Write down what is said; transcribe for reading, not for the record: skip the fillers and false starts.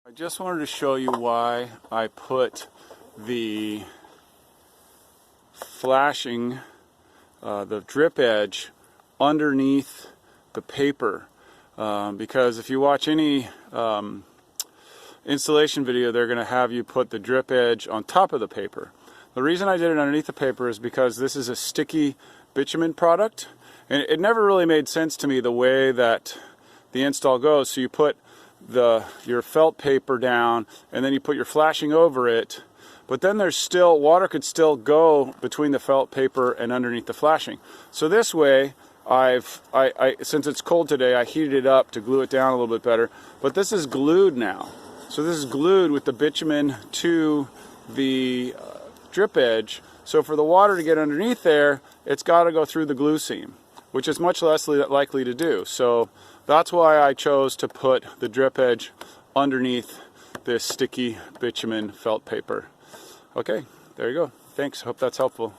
I just wanted to show you why I put the flashing, the drip edge underneath the paper, because if you watch any installation video, they're going to have you put the drip edge on top of the paper. The reason I did it underneath the paper is because this is a sticky bitumen product, and it never really made sense to me the way that the install goes. So you put your felt paper down and then you put your flashing over it, but then there's still water could still go between the felt paper and underneath the flashing. So this way since it's cold today, I heated it up to glue it down a little bit better, but this is glued now. So this is glued with the bitumen to the drip edge. So for the water to get underneath there, it's got to go through the glue seam, which is much less likely to do. So that's why I chose to put the drip edge underneath this sticky bitumen felt paper. Okay, there you go. Thanks. Hope that's helpful.